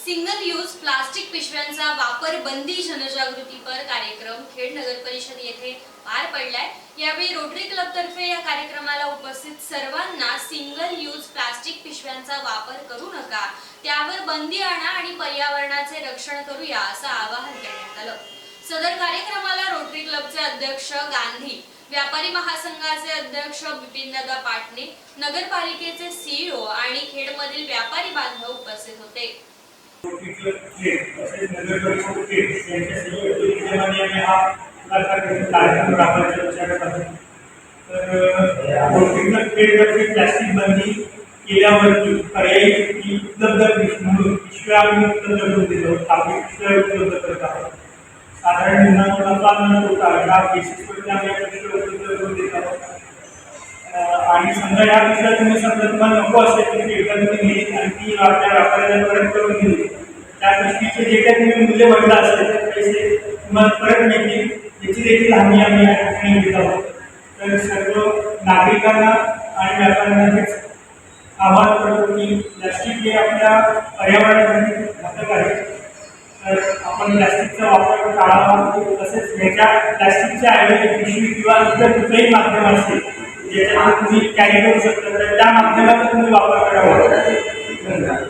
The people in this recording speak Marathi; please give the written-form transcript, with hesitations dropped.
सिंगल यूज प्लास्टिक पिशव्यांचा वापर बंदी जनजागृतीपर कार्यक्रम खेड नगर परिषद येथे पार पडलाय। यावेळी रोटरी क्लब तर्फे या कार्यक्रमाला उपस्थित सर्वांना सिंगल यूज प्लास्टिक पिशव्यांचा वापर करू नका, त्यावर बंदी आणा आणि पर्यावरणाचे रक्षण करूया असं आवाहन करण्यात आलं। सदर कार्यक्रमाला रोटरी क्लबचे अध्यक्ष गांधी, व्यापारी महासंघाचे अध्यक्ष बिपिनदादा पाटणे, नगरपालिकेचे सीईओ आणि खेडमधील व्यापारी बांधव उपस्थित होते। प्लास्टिक बंदी केल्यावरती पर्यायी उपलब्ध पिशव्या उपलब्ध देतो, आपली पिशव्या उपलब्ध करत आहोत। साधारण नफा न तोटा या बेसिसवरती आम्ही पिशव्या उपलब्ध देत आहोत। आणि समजा या पिशव्या तुम्हाला नको असेल तर एखादी आणि ती आपल्या व्यापाऱ्याला परत करून दिली, त्या पिशवीचे जे काही तुम्ही मूल्य वाढलं असेल तर पैसे तुम्हाला परत मिळतील, याची देखील हमी आम्ही या ठिकाणी घेत आहोत। तर सर्व नागरिकांना आणि व्यापाऱ्यांना हेच आवाहन करतो की प्लास्टिक हे आपल्या पर्यावरणासाठी घातक आहे, तर आपण प्लास्टिकचा वापर टाळावा। तसेच ह्याच्या प्लास्टिकच्या ऐवजी पिशवी किंवा इतर कुठलंही माध्यम असेल ज्याच्यामध्ये तुम्ही कॅरी करू शकता, तर त्या माध्यमाचा तुम्ही वापर करावा। धन्यवाद।